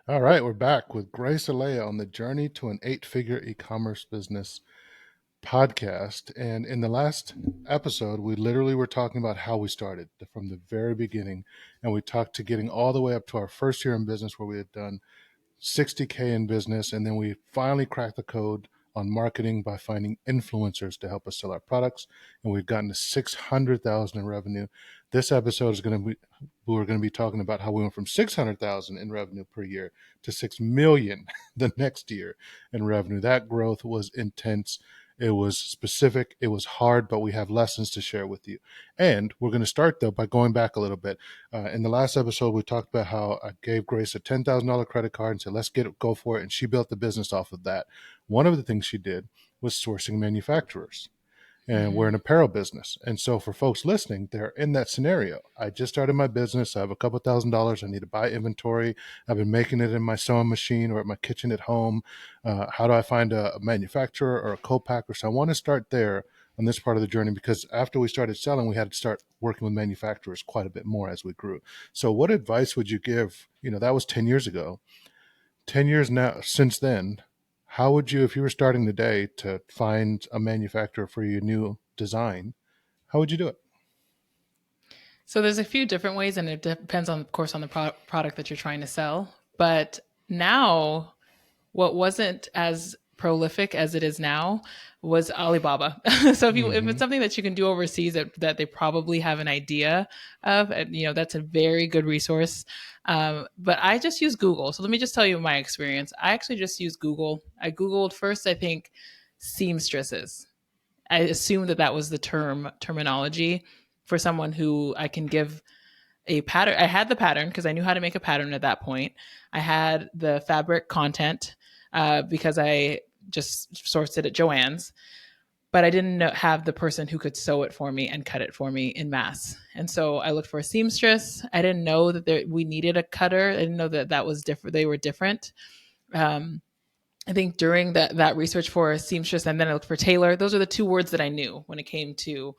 All right, we're back with Grace Eleyae on the journey to an eight-figure e-commerce business podcast. And in the last episode, we literally were talking about how we started from the very beginning. And we talked to getting all the way up to our first year in business where we had done 60K in business. And then we finally cracked the code on marketing by finding influencers to help us sell our products. And we've gotten to 600,000 in revenue. This episode is going to be, we're going to be talking about how we went from 600,000 in revenue per year to 6 million the next year in revenue. That growth was intense. It was specific. It was hard, but we have lessons to share with you. And we're going to start though by going back a little bit. In the last episode, we talked about how I gave Grace a $10,000 credit card and said, let's go for it. And she built the business off of that. One of the things she did was sourcing manufacturers. And we're an apparel business. And so for folks listening, they're in that scenario. I just started my business. I have a couple $1,000s. I need to buy inventory. I've been making it in my sewing machine or at my kitchen at home. How do I find a manufacturer or a co-packer? So I want to start there on this part of the journey, because after we started selling, we had to start working with manufacturers quite a bit more as we grew. So what advice would you give? That was 10 years ago. 10 years now since then, how would you, if you were starting today to find a manufacturer for your new design, how would you do it? So there's a few different ways, and it depends on, of course, on the product that you're trying to sell. But now, what wasn't as prolific as it is now was Alibaba. So if it's Mm-hmm. something that you can do overseas that they probably have an idea of, that's a very good resource. But I just use Google. So let me just tell you my experience. I actually just use Google. I Googled first, I think, seamstresses. I assumed that was the terminology for someone who I can give a pattern. I had the pattern because I knew how to make a pattern at that point. I had the fabric content because I just sourced it at Joann's, but I didn't have the person who could sew it for me and cut it for me in mass. And so I looked for a seamstress. I didn't know that we needed a cutter. I didn't know that was different. They were different. Um, I think during that research for a seamstress, and then I looked for tailor. Those are the two words that I knew when it came to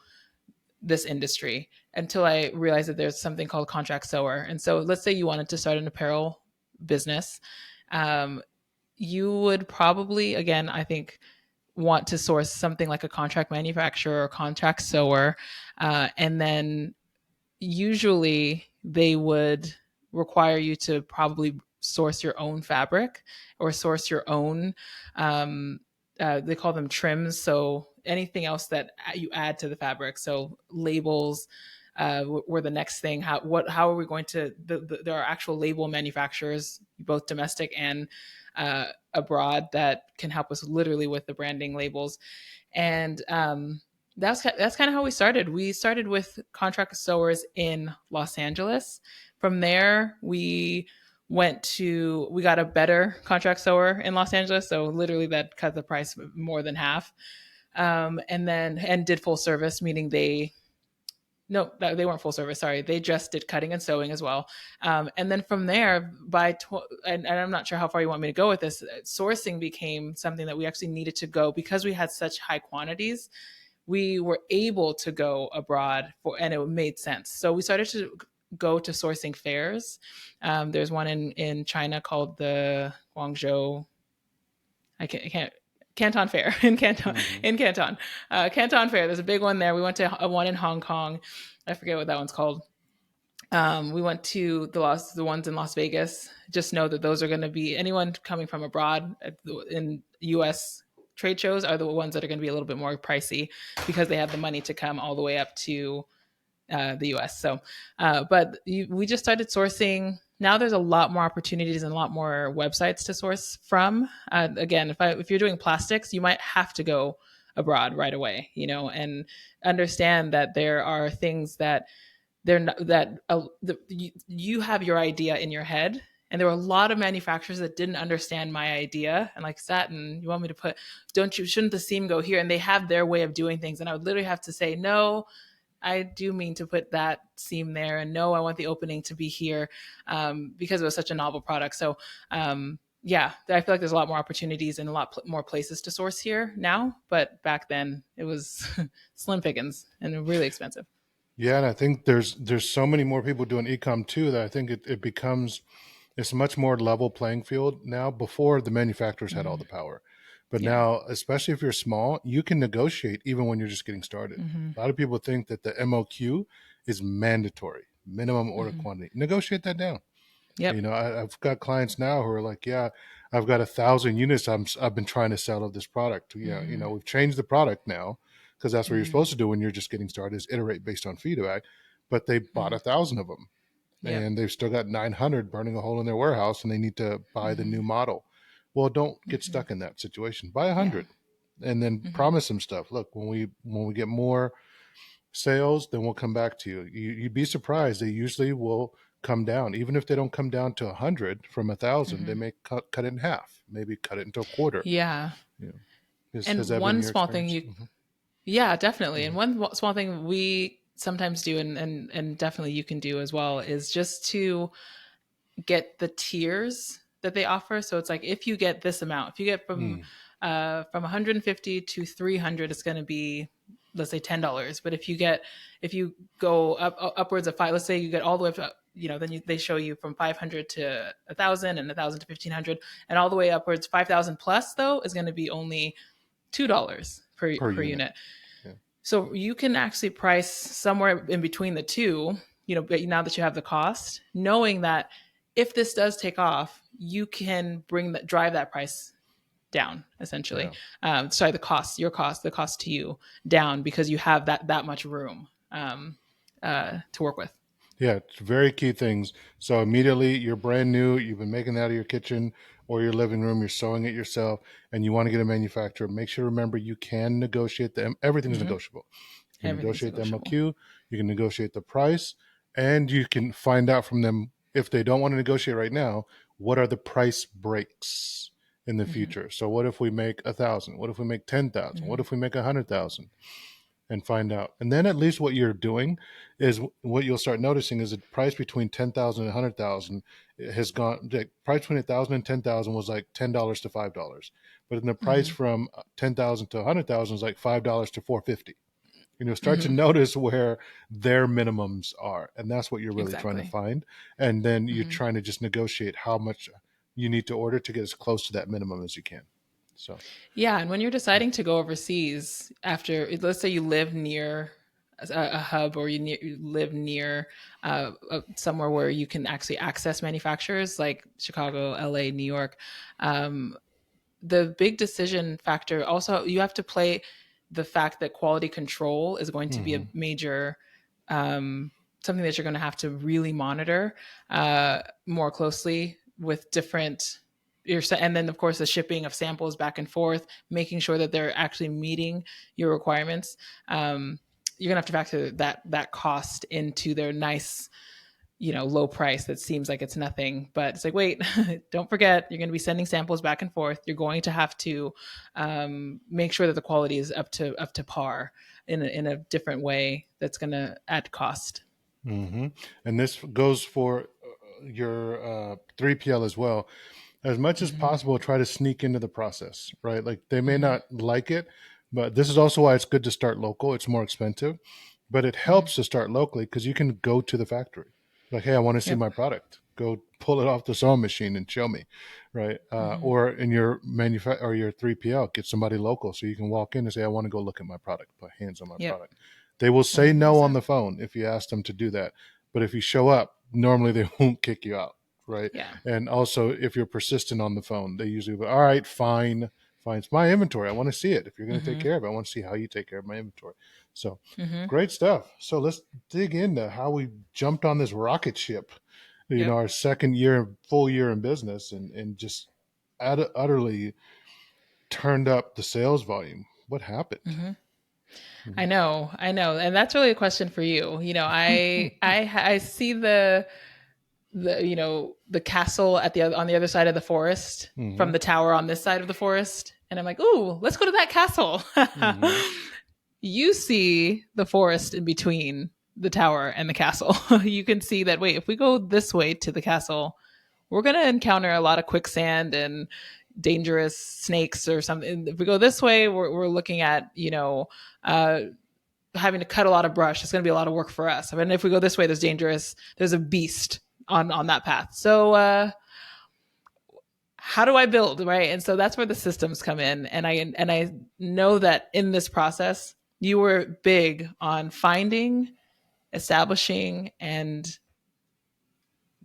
this industry, until I realized that there's something called contract sewer. And so let's say you wanted to start an apparel business. You would probably, again, I think, want to source something like a contract manufacturer or contract sewer. And then usually they would require you to probably source your own fabric or source your own, they call them trims. So anything else that you add to the fabric. So labels were the next thing. How are we going to, there are actual label manufacturers, both domestic and abroad, that can help us literally with the branding labels. And that's kind of how we started. We started with contract sewers in Los Angeles. From there, we got a better contract sewer in Los Angeles. So literally that cut the price more than half. And did full service, meaning they weren't full service. Sorry, they just did cutting and sewing as well. And then from there, and I'm not sure how far you want me to go with this. Sourcing became something that we actually needed to go because we had such high quantities. We were able to go abroad and it made sense. So we started to go to sourcing fairs. There's one in China called the Guangzhou. I can't Canton Fair in Canton Mm-hmm. in Canton. Canton Fair. There's a big one there. We went to one in Hong Kong. I forget what that one's called. We went to the ones in Las Vegas. Just know that those are going to be, anyone coming from abroad in U.S. trade shows are the ones that are going to be a little bit more pricey because they have the money to come all the way up to the U.S. So, we just started sourcing. Now there's a lot more opportunities and a lot more websites to source from. Again, if you're doing plastics, you might have to go abroad right away, and understand that there are things that you have your idea in your head. And there were a lot of manufacturers that didn't understand my idea and like, satin, you want me to shouldn't the seam go here? And they have their way of doing things. And I would literally have to say, no, I do mean to put that seam there, and no, I want the opening to be here, because it was such a novel product. So yeah, I feel like there's a lot more opportunities and a lot more places to source here now. But back then it was slim pickings and really expensive. Yeah, and I think there's so many more people doing e-com too that I think it becomes It's a much more level playing field now. Before, the manufacturers had all Mm-hmm. the power, but Yeah. now, especially if you're small, you can negotiate even when you're just getting started. Mm-hmm. A lot of people think that the MOQ is mandatory, minimum order Mm-hmm. quantity. Negotiate that down. Yep. I've got clients now who are like, yeah, I've got 1,000 units I've been trying to sell of this product. Yeah, Mm-hmm. we've changed the product now because that's what you're Mm-hmm. supposed to do when you're just getting started is iterate based on feedback. But they bought Mm-hmm. 1,000 of them, Yep. and they've still got 900 burning a hole in their warehouse, and they need to buy the Mm-hmm. new model. Well, don't get Mm-hmm. stuck in that situation. Buy a Yeah. hundred, and then Mm-hmm. promise them stuff. Look, when we get more sales, then we'll come back to you. You'd be surprised. They usually will come down, even if they don't come down to 100 from 1,000. They Mm-hmm. may cut it in half, maybe cut it into a quarter. Yeah. You know, has And that been one your small thing experience? you, yeah, definitely. Mm-hmm. And one small thing we sometimes do, and definitely you can do as well, is just to get the tiers that they offer. So it's like if you get this amount, if you get from 150 to 300, it's going to be, let's say, $10. But if you go upwards of five, let's say you get all the way up to, then they show you from 500 to 1,000 and 1,000 to 1,500, and all the way upwards 5,000 plus though is going to be only $2 Per per unit. unit. Yeah. So you can actually price somewhere in between the two, but now that you have the cost, knowing that if this does take off, you can drive that price down essentially. Yeah. Sorry, the cost to you down because you have that much room to work with. Yeah, it's very key things. So immediately you're brand new, you've been making that out of your kitchen or your living room, you're sewing it yourself, and you want to get a manufacturer. Make sure to remember you can negotiate them. Everything's Mm-hmm. negotiable. You can Everything's negotiate the negotiable. MOQ, you can negotiate the price, and you can find out from them if they don't want to negotiate right now, what are the price breaks in the Mm-hmm. future. So what if we make 1,000? What if we make 10,000? What Mm-hmm. if we make 100,000? And find out. And then at least what you're doing is what you'll start noticing is the price between 10,000 and 100,000 has gone. The price between 1,000 and 10,000 was like $10 to $5, but in the price Mm-hmm. from 10,000 to 100,000 is like $5 to 450. And you'll start to Mm-hmm. notice where their minimums are, and that's what you're really trying to Exactly. find. And then you're Mm-hmm. trying to just negotiate how much you need to order to get as close to that minimum as you can. So, Yeah, and when you're deciding to go overseas, after let's say you live near a hub or you live near somewhere where you can actually access manufacturers like Chicago, LA, New York, um, the big decision factor also you have to play the fact that quality control is going to be a mm-hmm, major um, something that you're going to have to really monitor more closely with different and then of course the shipping of samples back and forth, making sure that they're actually meeting your requirements. You're gonna have to factor that cost into their nice, low price that seems like it's nothing, but it's like, wait, don't forget, you're going to be sending samples back and forth. You're going to have to make sure that the quality is up to par in a different way that's going to add cost. mm-hmm. And this goes for your 3PL as well. As much as Mm-hmm. possible, try to sneak into the process, right? Like they may Mm-hmm. not like it, but this is also why it's good to start local. It's more expensive, but it Mm-hmm. helps to start locally because you can go to the factory. Like, hey, I want to see Yep. my product. Go pull it off the sewing machine and show me, right? Mm-hmm. Or in your or your 3PL, get somebody local so you can walk in and say, I want to go look at my product, put hands on my Yep. product. They will say no on 100%. the phone if you ask them to do that. But if you show up, normally they won't kick you out, right? Yeah. And also, if you're persistent on the phone, they usually go, all right, fine, fine. It's my inventory. I want to see it. If you're going to take Mm-hmm. care of it, I want to see how you take care of my inventory. So Mm-hmm. great stuff. So let's dig into how we jumped on this rocket ship, Yep. our second year, full year in business, and just utterly turned up the sales volume. What happened? Mm-hmm. I know, and that's really a question for you. I see the castle on the other side of the forest Mm-hmm. from the tower on this side of the forest, and I'm like, ooh, let's go to that castle. Mm-hmm. You see the forest in between the tower and the castle. You can see that, wait, if we go this way to the castle, we're going to encounter a lot of quicksand and dangerous snakes or something. If we go this way, we're looking at uh, having to cut a lot of brush. It's going to be a lot of work for us. I mean, if we go this way, there's a beast on that path. So how do I build, right? And so that's where the systems come in. And I know that in this process, you were big on finding, establishing, and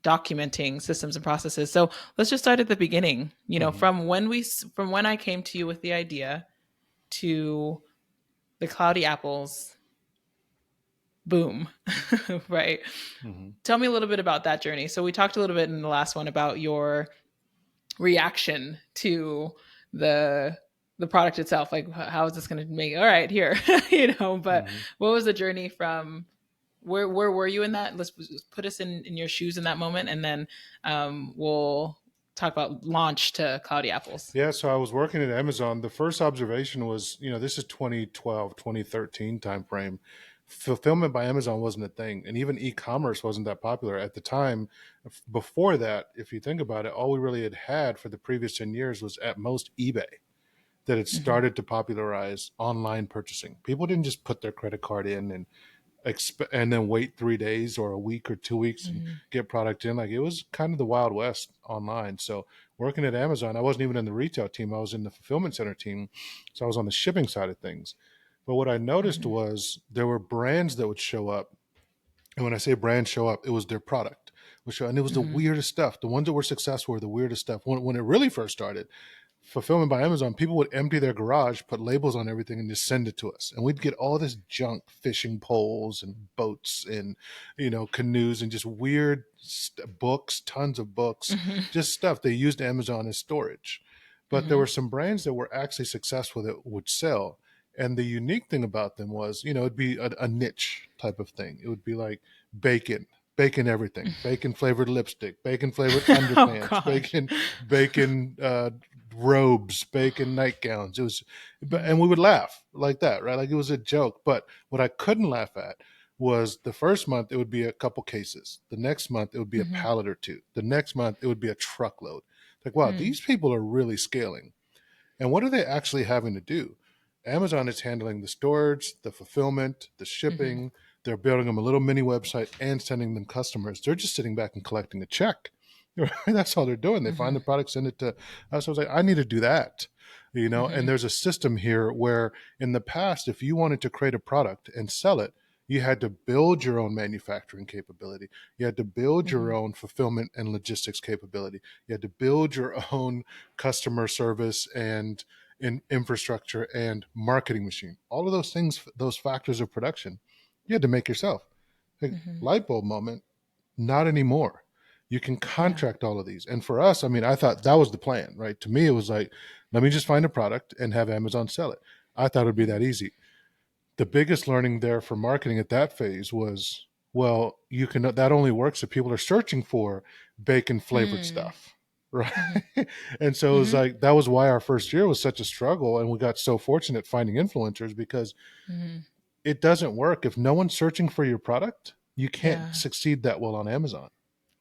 documenting systems and processes. So let's just start at the beginning. You know, Hmm. from when I came to you with the idea to the cloudy apples boom, right? Hmm. Tell me a little bit about that journey. So we talked a little bit in the last one about your reaction to the the product itself, like how is this going to make, all right, here, but Hmm. what was the journey from where were you in that? Let's put us in your shoes in that moment, and then we'll talk about launch to cloudy apples. Yeah, so I was working at Amazon. The first observation was, this is 2012, 2013 timeframe. Fulfillment by Amazon wasn't a thing, and even e-commerce wasn't that popular at the time. Before that, if you think about it, all we really had for the previous 10 years was at most eBay that had Mm-hmm. started to popularize online purchasing. People didn't just put their credit card in and then wait 3 days or a week or 2 weeks and Mm-hmm. get product in. Like, it was kind of the Wild West online. So working at Amazon, I wasn't even in the retail team. I was in the fulfillment center team. So I was on the shipping side of things. But what I noticed Mm-hmm. was there were brands that would show up. And when I say brands show up, it was their product. And it was the Mm-hmm. weirdest stuff. The ones that were successful were the weirdest stuff. When it really first started, fulfillment by Amazon, people would empty their garage, put labels on everything, and just send it to us. And we'd get all this junk, fishing poles and boats and, canoes and just weird books, tons of books, Mm-hmm. just stuff. They used Amazon as storage. But there Mm-hmm. were some brands that were actually successful that would sell. And the unique thing about them was, it'd be a niche type of thing. It would be like bacon, bacon everything, bacon flavored lipstick, bacon flavored Oh underpants, gosh. bacon robes, bacon nightgowns. It was, Mm-hmm. and we would laugh like that, right? Like, it was a joke. But what I couldn't laugh at was the first month it would be a couple cases. The next month it would be a Mm-hmm. pallet or two. The next month it would be a truckload. Like, wow, Mm-hmm. these people are really scaling. And what are they actually having to do? Amazon is handling the storage, the fulfillment, the Mm-hmm. shipping. They're building them a little mini website and sending them customers. They're just sitting back and collecting a check. That's all they're doing. They find Mm-hmm. the product, send it to us. I was like, I need to do that. And Mm-hmm. there's a system here where in the past, if you wanted to create a product and sell it, you had to build your own manufacturing capability. You had to build your Mm-hmm. own fulfillment and logistics capability. You had to build your own customer service and in infrastructure and marketing machine. All of those things, those factors of production, you had to make yourself. Like, Mm-hmm. light bulb moment, not anymore. You can Yeah. contract all of these. And for us, I mean, I thought that was the plan, right? To me, it was like, let me just find a product and have Amazon sell it. I thought it would be that Mm-hmm. easy. The biggest learning there for marketing at that phase was, well, that only works if people are searching for bacon flavored stuff. Right. Mm-hmm. And so it was Mm-hmm. like, that was why our first year was such a struggle. And we got so fortunate finding influencers because Mm-hmm. it doesn't work. If no one's searching for your product, you can't Yeah. succeed that well on Amazon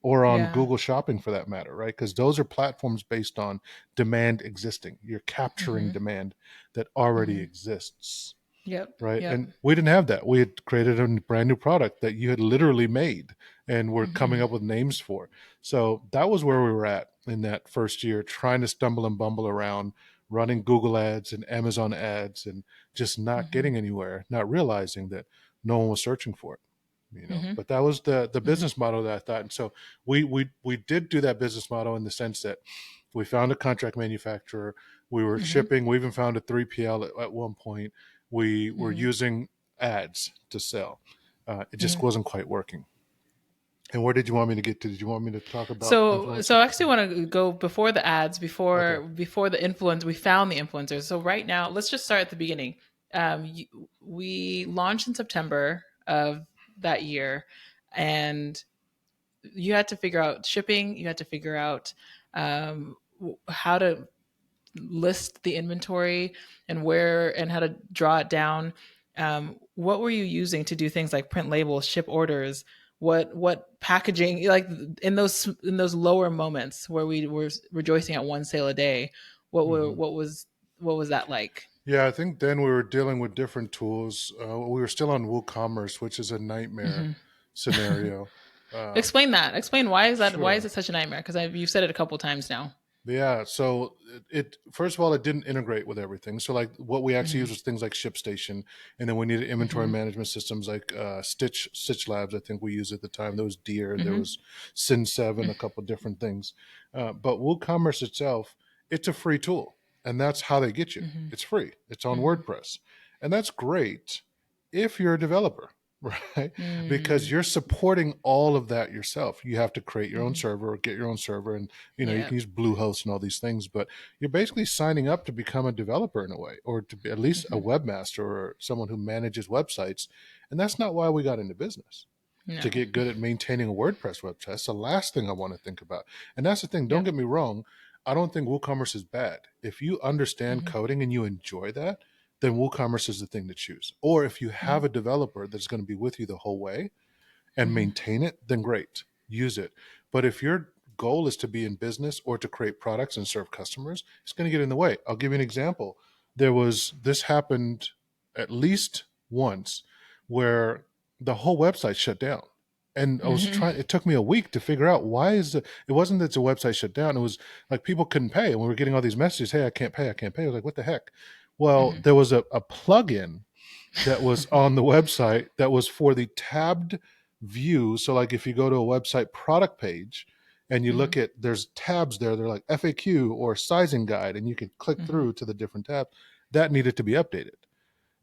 or on Yeah. Google Shopping for that matter, right? Because those are platforms based on demand existing. You're capturing Mm-hmm. demand that already Mm-hmm. exists, Yep. right? Yep. And we didn't have that. We had created a brand new product that you had literally made and were Mm-hmm. coming up with names for. So that was where we were at in that first year, trying to stumble and bumble around, running Google ads and Amazon ads and just not Mm-hmm. getting anywhere, not realizing that no one was searching for it. Mm-hmm. But that was the Mm-hmm. business model that I thought. And so we did do that business model in the sense that we found a contract manufacturer. We were Mm-hmm. shipping. We even found a 3PL at one point. We were Mm-hmm. using ads to sell. It just Mm-hmm. wasn't quite working. And where did you want me to get to? Did you want me to talk about So influencers? I actually want to go before the ads, Okay. before the influence. We found the influencers. So right now, let's just start at the beginning. We launched in September of that year, and you had to figure out shipping. You had to figure out how to list the inventory and where and how to draw it down. What were you using to do things like print labels, ship orders? What packaging, like in those lower moments where we were rejoicing at one sale a day? Hmm. What was that like? Yeah, I think then we were dealing with different tools. We were still on WooCommerce, which is a nightmare Hmm. scenario. Uh, Explain that. Explain why is that? Why is sure. it such a nightmare? Because you've said it a couple times now. Yeah, so it first of all, it didn't integrate with everything. So like what we actually Mm-hmm. used was things like ShipStation, and then we needed inventory Mm-hmm. management systems like Stitch Labs. I think we used at the time. There was Deer, there Mm-hmm. was Sin7, a couple different things. But WooCommerce itself, it's a free tool, and that's how they get you. Mm-hmm. It's free. It's on Mm-hmm. WordPress, and that's great if you're a developer. Right? Because Mm-hmm. you're supporting all of that yourself. You have to create your own Mm-hmm. server or get your own server, and you Yeah. can use Bluehost and all these things, but you're basically signing up to become a developer in a way, or to be at least a Mm-hmm. webmaster or someone who manages websites. And that's not why we got into business, No. to get good at maintaining a WordPress website. That's the last thing I want to think about. And that's the thing. Don't Yep. get me wrong. I don't think WooCommerce is bad. If you understand Mm-hmm. coding and you enjoy that, then WooCommerce is the thing to choose. Or if you Mm-hmm. have a developer that's going to be with you the whole way, and Mm-hmm. maintain it, then great, use it. But if your goal is to be in business or to create products and serve customers, it's going to get in the way. I'll give you an example. This happened at least once where the whole website shut down. And Mm-hmm. it took me a week to figure out it wasn't that the website shut down. It was like people couldn't pay. And we were getting all these messages, hey, I can't pay, I can't pay. I was like, what the heck? Well, Mm-hmm. there was a plugin that was on the website that was for the tabbed view. So, like if you go to a website product page and you Mm-hmm. look at, there's tabs there, they're like FAQ or sizing guide, and you can click Mm-hmm. through to the different tabs. That needed to be updated.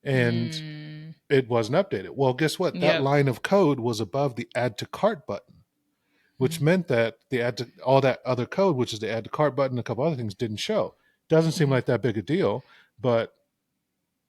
And Mm. it wasn't updated. Well, guess what? That Yep. line of code was above the add to cart button, which Mm-hmm. meant that the add to all that other code, which is the add to cart button, a couple other things, didn't show. Doesn't seem Mm-hmm. like that big a deal, but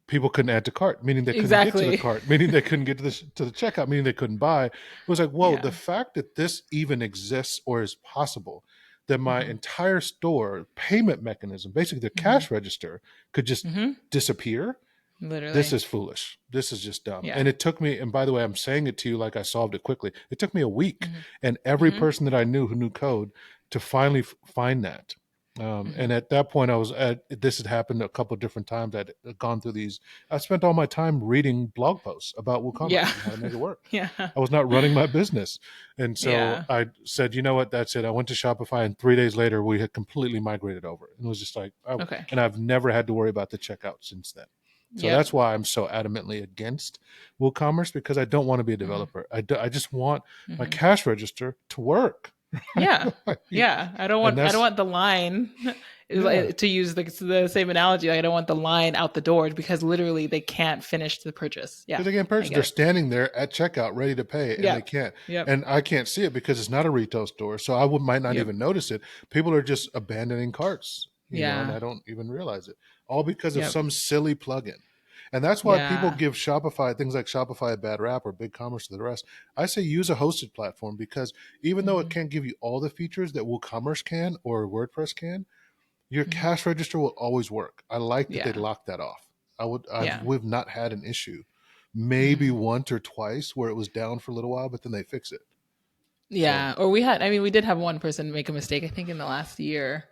people couldn't add to cart, meaning they couldn't get to the Exactly. cart, meaning they couldn't get to the checkout, meaning they couldn't buy. It was like, whoa, Yeah. the fact that this even exists or is possible, that my Mm-hmm. entire store payment mechanism, basically the Mm-hmm. cash register, could just Mm-hmm. disappear. This Literally. is foolish. This is just dumb. Yeah. And it took me, and by the way, I'm saying it to you like I solved it quickly. It took me a week and Mm-hmm. every Mm-hmm. person that I knew who knew code to finally find that. Mm-hmm. And at that point, this had happened a couple of different times. I'd gone through these. I spent all my time reading blog posts about Yeah. WooCommerce and how to make it work. Yeah. I was not running my business. And so Yeah. I said, you know what, that's it. I went to Shopify, and 3 days later, we had completely migrated over. And it was just like, Okay. and I've never had to worry about the checkout since then. So Yep. that's why I'm so adamantly against WooCommerce, because I don't want to be a Mm-hmm. developer. I just want my Mm-hmm. cash register to work. Yeah. Right? Yeah. And I don't that's, want the line yeah, to use the same analogy. Like, I don't want the line out the door because literally they can't finish the purchase. Yeah. because they can't I purchase. get They're it. standing there at checkout ready to pay, and they Yep. can't. Yep. And I can't see it because it's not a retail store, so might not Yep. even notice it. People are just abandoning carts, and Yeah. I don't even realize it, all because of Yep. some silly plugin. And that's why people Yeah. give Shopify, things like Shopify, a bad rap, or BigCommerce to the rest. I say use a hosted platform, because even though it Mm-hmm. can't give you all the features that WooCommerce can or WordPress can, your Mm-hmm. cash register will always work. I like that they Yeah. locked that off. Yeah. We've not had an issue, maybe Mm-hmm. once or twice where it was down for a little while, but then they fix it. So Yeah. Or I mean, we did have one person make a mistake, I think, in the last year,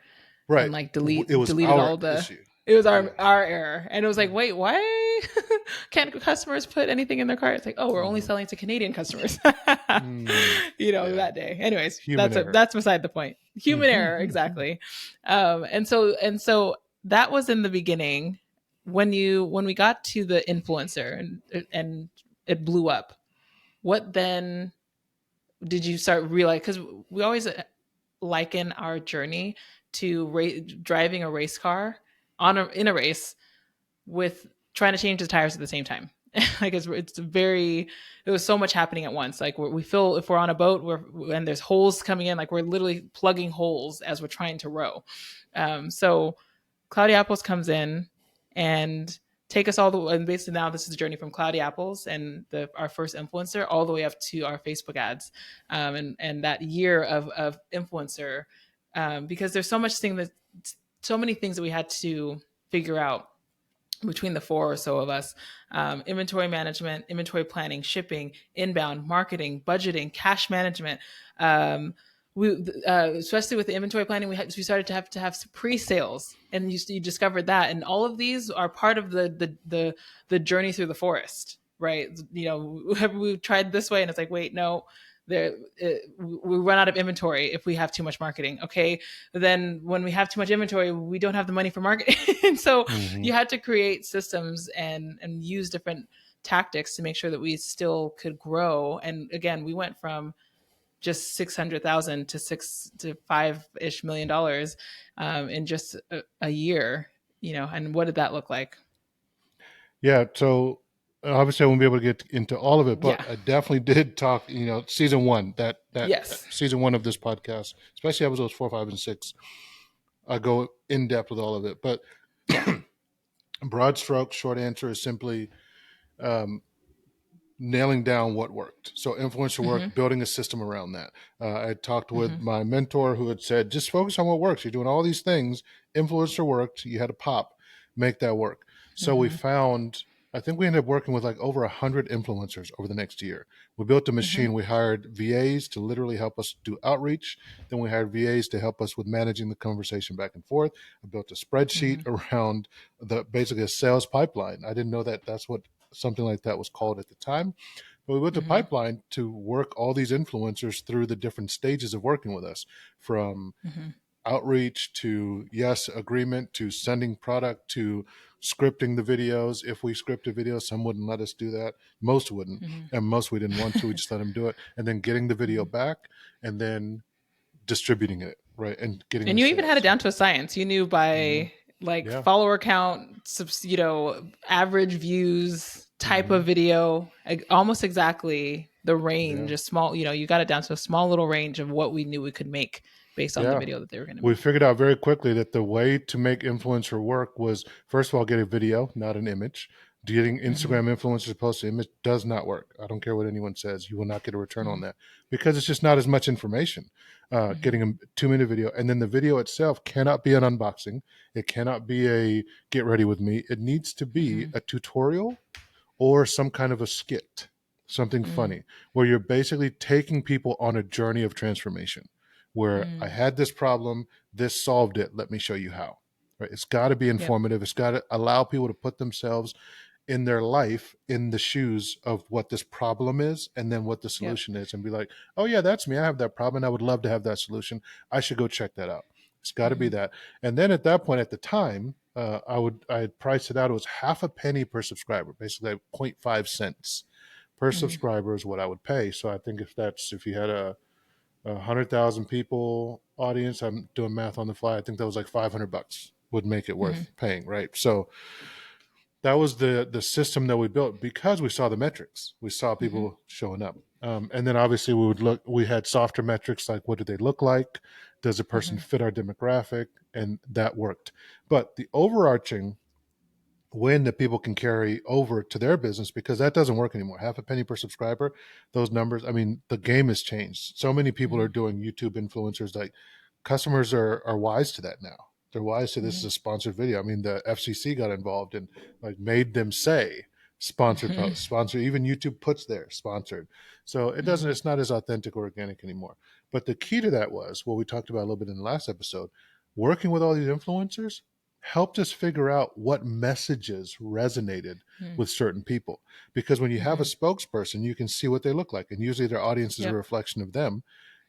and right, like it was deleted our all the, issue. it was Yeah, our error. And it was like, yeah. wait, why can't customers put anything in their cart? It's like, oh, we're only Mhm. selling to Canadian customers. Yeah, That day. Anyways, human error. that's beside the point. Human error, exactly. And so that was in the beginning when we got to the influencer, and it blew up. What then did you start realize? Because we always liken our journey to driving a race car in a race with trying to change the tires at the same time. Like it was so much happening at once. Like we feel, if we're on a boat and there's holes coming in, like we're literally plugging holes as we're trying to row. So Cloudy Apples comes in and take us all the way. And basically now this is the journey from Cloudy Apples and our first influencer all the way up to our Facebook ads, and that year of influencer, because there's so many things that we had to figure out between the four or so of us: inventory management, inventory planning, shipping, inbound marketing, budgeting, cash management. We Especially with the inventory planning, we started to have pre-sales, and you discovered that, and all of these are part of the journey through the forest, right? We tried this way, and it's like, wait, no, we run out of inventory if we have too much marketing. Okay, then when we have too much inventory, we don't have the money for marketing. And so Hmm. you had to create systems and use different tactics to make sure that we still could grow. And again, we went from just 600,000 to 6 to 5 ish million dollars in just a year, and what did that look like? Yeah. So obviously I won't be able to get into all of it, but Yeah. I definitely did talk, season one, that Yes. season one of this podcast, especially episodes 4, 5, and 6. I go in depth with all of it, but Yeah. broad strokes, short answer is simply um, nailing down what worked. So influencer Mm-hmm. work, building a system around that. I talked with Mm-hmm. my mentor who had said, just focus on what works. You're doing all these things. Influencer worked. You had to pop, make that work. So we Mm-hmm. found, I think we ended up working with like over 100 influencers over the next year. We built a Mm-hmm. machine. We hired VAs to literally help us do outreach. Then we hired VAs to help us with managing the conversation back and forth. I built a spreadsheet Mm-hmm. around basically a sales pipeline. I didn't know that that's what something like that was called at the time. But we built a Mm-hmm. pipeline to work all these influencers through the different stages of working with us, from Mm-hmm. outreach to yes agreement to sending product to scripting the videos. If we scripted videos, some wouldn't let us do that, most wouldn't, and most we didn't want to. We just let them do it, and then getting the video Mm-hmm. back and then distributing it, right, and getting And the you even had it sales. down to a science. You knew Hmm. by like Yeah. follower count, average views, type Hmm. of video, almost exactly the range, Yeah. a small, you got it down to a small little range of what we knew we could make based on the Yeah. video that they were going to We make. figured out very quickly that the way to make influencer work was, first of all, get a video, not an image. Getting Mm-hmm. Instagram influencers to post an image does not work. I don't care what anyone says. You will not get a return on Mm-hmm. that because it's just not as much information. Mm-hmm. Getting a 2-minute video, and then the video itself cannot be an unboxing. It cannot be a get ready with me. It needs to be Mm-hmm. a tutorial or some kind of a skit, something funny, where you're basically taking people on a journey of transformation. Where I Mm-hmm. had this problem, this solved it. Let me show you how. Right? It's got to be Yep. informative. It's got to allow people to put themselves in their life in the shoes of what this problem is and then what the Yep. solution is, and be like, oh yeah, that's me. I have that problem and I would love to have that solution. I should go check that out. It's got to be Mm-hmm. that. And then at that point, at the time, I had priced it out. It was half a penny per subscriber, basically like 0.5 cents per Mm-hmm. subscriber is what I would pay. So I think if you had a 100,000 people audience, I'm doing math on the fly, I think that was like $500 would make it Mm-hmm. worth paying, right? So that was the system that we built because we saw the metrics. We saw Mm-hmm. people showing up, and then obviously we would look. We had softer metrics like what do they look like? Does a person Mm-hmm. fit our demographic? And that worked. But the overarching win that people can carry over to their business, because that doesn't work anymore. Half a penny per subscriber, those numbers. I mean, the game has changed. So many people are doing YouTube influencers. Like customers are wise to that now. They're wise to this is Mm-hmm. a sponsored video. I mean, the FCC got involved and like made them say sponsored Mm-hmm. post, sponsored. Even YouTube puts there sponsored. So it doesn't. Mm-hmm. It's not as authentic or organic anymore. But the key to that was what we talked about a little bit in the last episode. Working with all these influencers helped us figure out what messages resonated with certain people. Because when you have a Mm-hmm. spokesperson, you can see what they look like, and usually their audience is a Yep. reflection of them.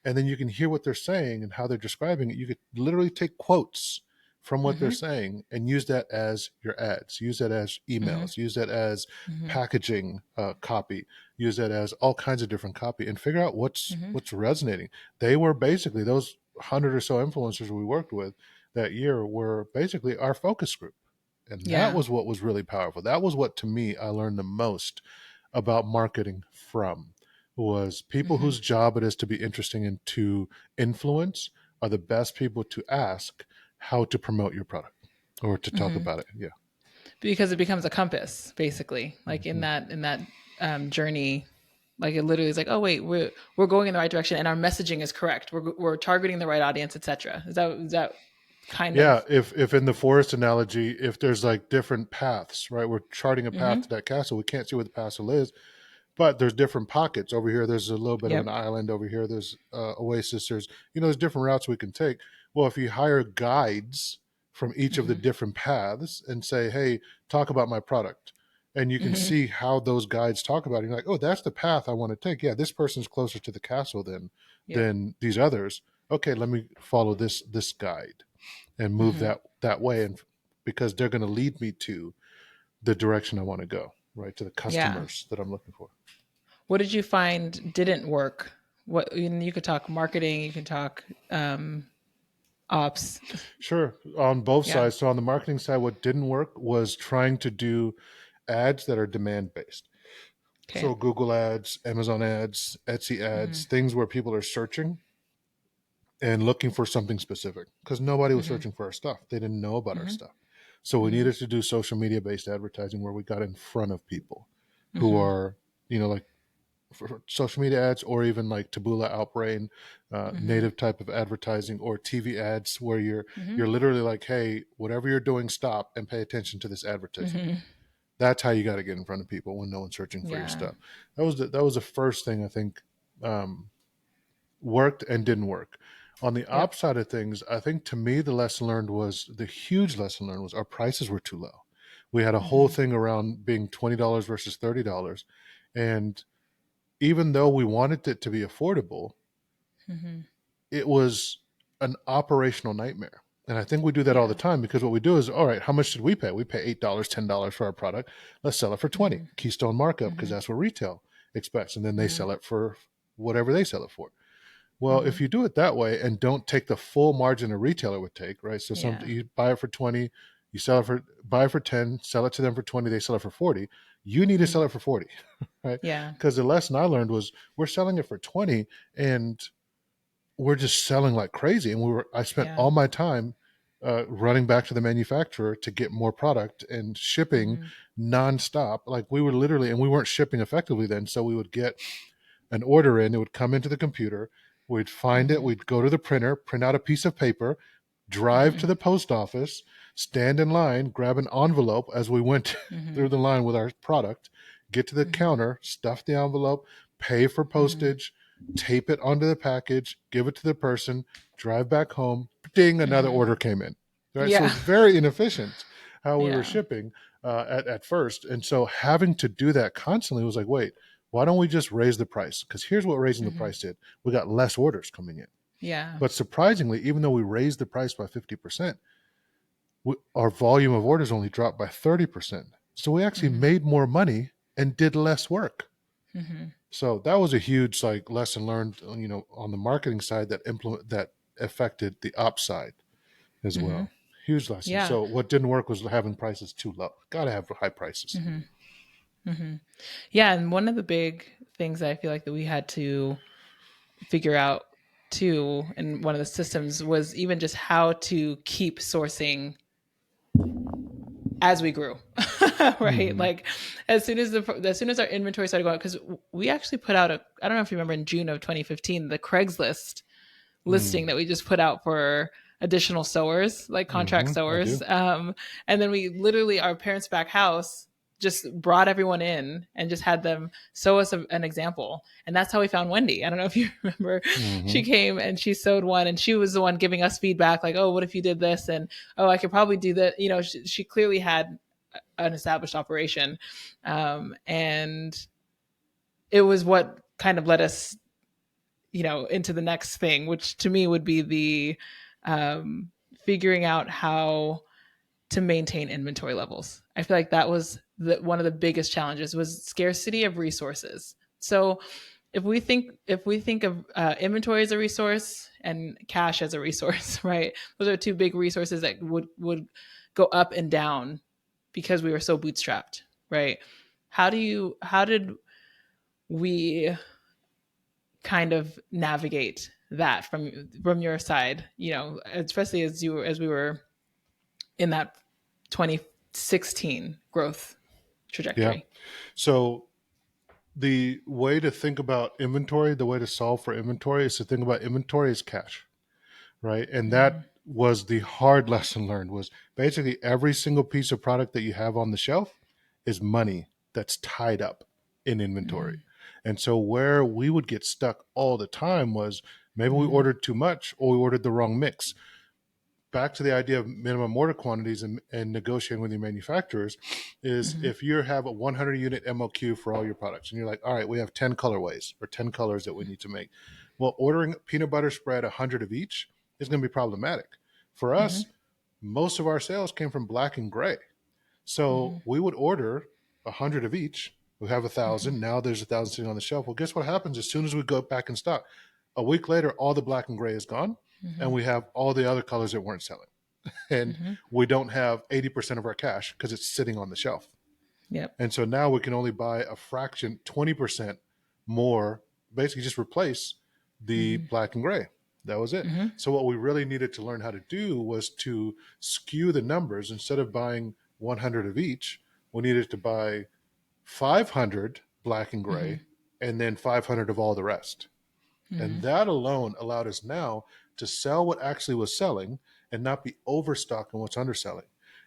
And then you can hear what they're saying and how they're describing it. You could literally take quotes from what they're Mm-hmm. saying and use that as your ads, use that as Mm-hmm. emails, use that as Mm-hmm. packaging copy, use that as all kinds of different copy, and figure out Mm-hmm. what's resonating. They were basically those 100 or so influencers we worked with that year were basically our focus group. And that Yeah. was what was really powerful. That was what to me I learned the most about marketing from, was people Mm-hmm. whose job it is to be interesting and to influence are the best people to ask how to promote your product or to talk Mm-hmm. about it. Yeah. Because it becomes a compass, basically, like in Hmm. that journey. Like it literally is like, oh wait, we're going in the right direction and our messaging is correct. We're targeting the right audience, etc. Is that kind Yeah, of? if in the forest analogy, if there's like different paths, right? We're charting a path Mm-hmm. to that castle. We can't see where the castle is, but there's different pockets over here. There's a little bit of an Yep. island over here. There's oasis. There's different routes we can take. Well, if you hire guides from each of the Mm-hmm. different paths and say, hey, talk about my product, And you can Hmm. see how those guides talk about it. You're like, oh, that's the path I want to take. Yeah, this person's closer to the castle Yep. than these others. Okay, let me follow this guide and move Hmm. that way, and because they're going to lead me to the direction I want to go, right, to the Yeah. customers that I'm looking for. What did you find didn't work? What you could talk marketing, you can talk ops. Sure, on both Yeah. sides. So on the marketing side, what didn't work was trying to do ads that are demand based. Okay. So Google ads, Amazon ads, Etsy Hmm. ads, things where people are searching and looking for something specific, because nobody was Hmm. searching for our stuff. They didn't know about our Hmm. stuff. So we Hmm. needed to do social media based advertising where we got in front of people who Hmm. are, like for social media ads, or even like Taboola Outbrain, Hmm. native type of advertising, or TV ads where Hmm. you're literally like, hey, whatever you're doing, stop and pay attention to this advertisement. Hmm. That's how you got to get in front of people when no one's searching for your Yeah. stuff. That was the first thing I think um, worked and didn't work. On the Yep. op side of things, I think to me the huge lesson learned was our prices were too low. We had a whole Hmm. thing around being $20 versus $30, and even though we wanted it to be affordable, Hmm. it was an operational nightmare. And I think we do that all the Yeah. time, because what we do is, all right, how much should we pay? We pay $8, $10 for our product. Let's sell it for 20. Hmm. Keystone markup, because Hmm. that's what retail expects. And then they Hmm. sell it for whatever they sell it for. Well, Hmm. if you do it that way and don't take the full margin a retailer would take, right? So Yeah. you buy it for 20, you sell it for buy it for 10, sell it to them for 20, they sell it for 40. You need to Hmm. sell it for 40, right? Yeah. Because the lesson I learned was we're selling it for 20 and we're just selling like crazy. And I spent Yeah. all my time running back to the manufacturer to get more product and shipping Hmm. nonstop. Like we were literally, and we weren't shipping effectively then. So we would get an order in, it would come into the computer, we'd find it, Hmm. we'd go to the printer, print out a piece of paper, drive to Hmm. the post office, stand in line, grab an envelope as we went Hmm. through the line with our product, get to the Hmm. counter, stuff the envelope, pay for Hmm. postage, tape it onto the package, give it to the person, drive back home, ding, another Hmm. order came in. Right? So Yeah. it's very inefficient how we were Yeah. shipping at first. And so having to do that constantly was like, wait, why don't we just raise the price? Because here's what raising the Hmm. price did: we got less orders coming in. Yeah. But surprisingly, even though we raised the price by 50%, our volume of orders only dropped by 30%. So we actually Hmm. made more money and did less work. Hmm. So that was a huge like lesson learned, on the marketing side that affected the ops side as Hmm. well. Huge lesson. Yeah. So what didn't work was having prices too low. Got to have high prices. Hmm. Hmm. Yeah. And one of the big things I feel like that we had to figure out too, and one of the systems was even just how to keep sourcing as we grew. Right, Mm-hmm. like as soon as our inventory started going, because we actually put out a, I don't know if you remember, in June of 2015, the Craigslist listing that we just put out for additional sewers, like contract Mm-hmm. I sewers. do. And then we literally, our parents' back house just brought everyone in and just had them sew us an example. And that's how we found Wendy. I don't know if you remember. Mm-hmm. She came and she sewed one, and she was the one giving us feedback, like, oh, what if you did this? And oh, I could probably do that. She clearly had an established operation. And it was what kind of led us, into the next thing, which to me would be the um, figuring out how to maintain inventory levels. I feel like that was one of the biggest challenges was scarcity of resources. So if we think of inventory as a resource and cash as a resource, right? Those are two big resources that would go up and down because we were so bootstrapped, right? How did we kind of navigate that from your side, especially as we were in that 2016 growth Yeah. trajectory? So the way to think about inventory, the way to solve for inventory is to think about inventory as cash, right? And Mm-hmm. that was the hard lesson learned was basically every single piece of product that you have on the shelf is money that's tied up in inventory. And so where we would get stuck all the time was maybe we Mm-hmm. ordered too much or we ordered the wrong mix. back to the idea of minimum order quantities and negotiating with your manufacturers is Mm-hmm. if you have a 100 unit MOQ for all your products and you're like, all right, we have 10 colorways or 10 colors that we need to make. Well, ordering peanut butter spread 100 of each is going to be problematic. For Mm-hmm. us, most of our sales came from black and gray. Mm-hmm. So we would order 100 of each. We have Mm-hmm. 1,000. Now there's 1,000 sitting on the shelf. Well, guess what happens as soon as we go back in stock? A week later, all the black and gray is gone, and Mm-hmm. we have all the other colors that weren't selling. And Mm-hmm. we don't have 80% of our cash because it's sitting on the shelf. Yep. And so now we can only buy a fraction, 20% more, basically just replace the Mm-hmm. black and gray. That was it. Mm-hmm. So what we really needed to learn how to do was to skew the numbers. Instead of buying 100 of each, we needed to buy 500 black and Mm-hmm. gray and then 500 of all the rest. And Mm-hmm. that alone allowed us now to sell what actually was selling and not be overstocked on what's underselling.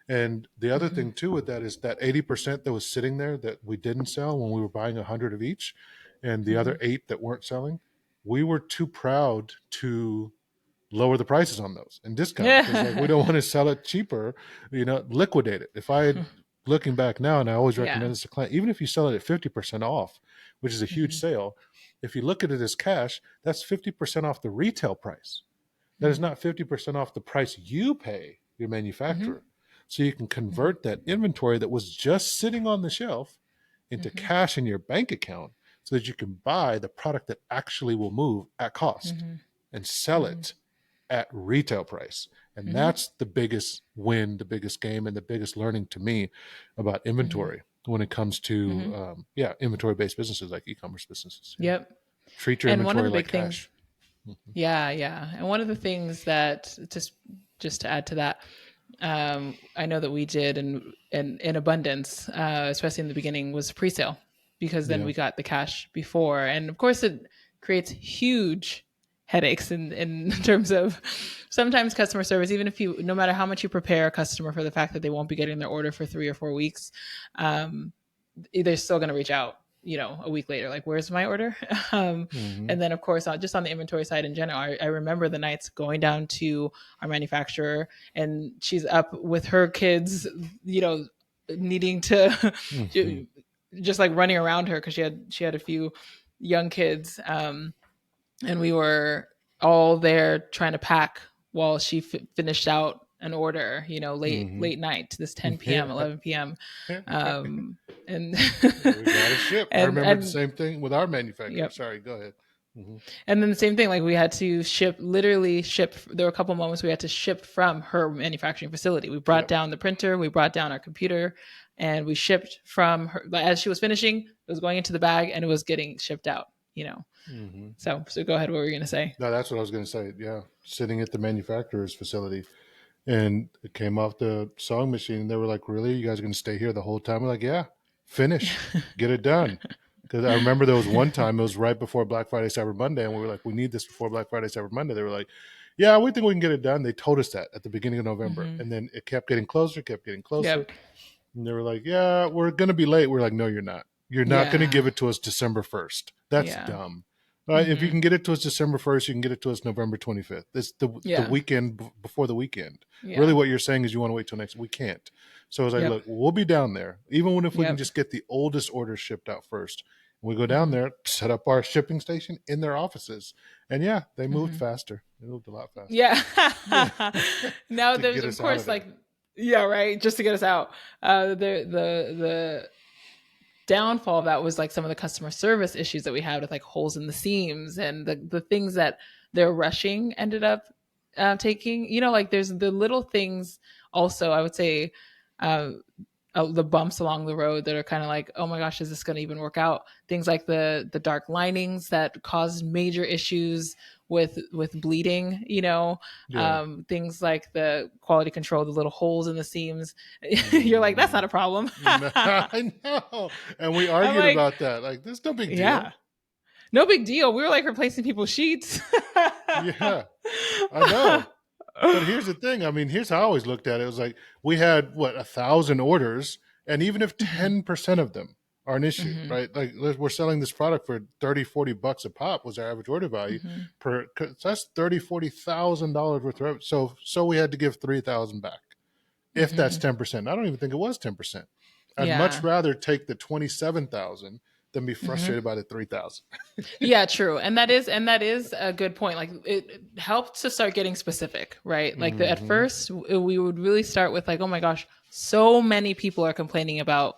And the other Mm-hmm. thing too with that is that 80% that was sitting there that we didn't sell when we were buying 100 of each, and the Mm-hmm. other eight that weren't selling, we were too proud to lower the prices on those and discount it because like we don't want to sell it cheaper, liquidate it. If I had looking back now, and I always Yeah. recommend this to clients, even if you sell it at 50% off, which is a huge Mm-hmm. sale, if you look at it as cash, that's 50% off the retail price. That is Mm-hmm. not 50% off the price you pay your Mm-hmm. manufacturer. So you can convert that inventory that was just sitting on the shelf into Mm-hmm. cash in your bank account so that you can buy the product that actually will move at cost Mm-hmm. and sell Mm-hmm. it at retail price. And Mm-hmm. that's the biggest win, the biggest game, and the biggest learning to me about Mm-hmm. inventory when it comes to, Mm-hmm. inventory based businesses like e-commerce businesses. Yeah. Yep. Treat your And one of inventory the like big things, cash. Mm-hmm. yeah, yeah. And one of the things that just to add to that, I know that we did in abundance, especially in the beginning, was pre-sale because then Yeah. we got the cash before, and of course it creates huge headaches in terms of sometimes customer service. Even if you, no matter how much you prepare a customer for the fact that they won't be getting their order for 3 or 4 weeks, um, they're still going to reach out, a week later, like, where's my order? Mm-hmm. And then of course, just on the inventory side in general, I remember the nights going down to our manufacturer and she's up with her kids, needing to Mm-hmm. just like running around her because she had a few young kids, and we were all there trying to pack while she finished out an order, late Mm-hmm. late night, this 10 p.m., Yeah. 11 p.m. And We got to ship. I remember the and same thing with our manufacturer. yep. Sorry, go ahead. Mm-hmm. And then the same thing, like we had to literally ship. There were a couple of moments we had to ship from her manufacturing facility. We brought Yep. down the printer, we brought down our computer, and we shipped from her. As she was finishing, it was going into the bag and it was getting shipped out. Mm-hmm. So go ahead. What were you going to say? No, that's what I was going to say. Yeah. Sitting at the manufacturer's facility, and it came off the sewing machine. And they were like, really? You guys are going to stay here the whole time? We're like, yeah, finish, get it done. Because I remember there was one time, it was right before Black Friday, Cyber Monday, and we were like, we need this before Black Friday, Cyber Monday. They were like, yeah, we think we can get it done. They told us that at the beginning of November. Mm-hmm. And then it kept getting closer, kept getting closer. Yep. And they were like, yeah, we're going to be late. We're like, no, you're not. You're not going to Yeah. give it to us December 1st. That's Yeah. dumb. If you Mm-hmm. can get it to us December 1st, you can get it to us November 25th. It's the Yeah. weekend before the weekend. Yeah. Really what you're saying is you want to wait till next. We can't. So I was like, Yep. look, we'll be down there. Even if we can Yep. just get the oldest orders shipped out first. We go down Mm-hmm. there, set up our shipping station in their offices. And yeah, they moved Mm-hmm. faster. They moved a lot faster. Yeah. Now To there's get of us out course of there. like, yeah, right, just to get us out. The downfall of that was like some of the customer service issues that we had with like holes in the seams and the things that they're rushing ended up taking. Like there's the little things also, I would say, uh, the bumps along the road that are kind of like, oh my gosh, is this going to even work out? Things like the dark linings that caused major issues with bleeding. Yeah. Things like the quality control, the little holes in the seams. You're like, that's not Mm. a problem. I know. And we I'm argued like, about that. Like, this is no big yeah, deal. no big deal. We were like replacing people's sheets. Yeah, I know. But here's the thing. I mean, here's how I always looked at it. It was like we had 1,000 orders, and even if 10% of them are an issue, Mm-hmm. right? Like we're selling this product for 30, $40 a pop was our average order value Mm-hmm. per. So that's 30, $40,000 worth of. So we had to give 3,000 back. If that's Mm-hmm. 10%, I don't even think it was 10%. I'd much Yeah. rather take the 27,000 than be Mm-hmm. frustrated by the 3,000. Yeah, true. And that is a good point. Like it helped to start getting specific, right? Like at Mm-hmm. first we would really start with like, oh my gosh, so many people are complaining about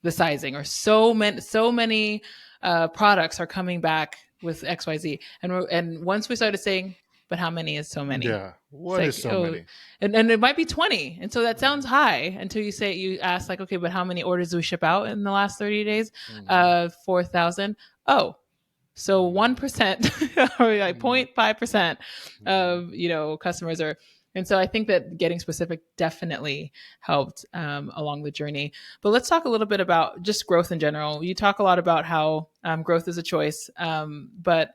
the sizing, or so many products are coming back with XYZ. And once we started saying, but how many is so many? Yeah. It's What is like, so oh, many? and it might be 20. And so that sounds high until you ask like, okay, but how many orders do we ship out in the last 30 days? Mm-hmm. 4,000. Oh, so 1% or like Mm-hmm. 0.5% Mm-hmm. of, customers are. And so I think that getting specific definitely helped along the journey. But let's talk a little bit about just growth in general. You talk a lot about how growth is a choice, but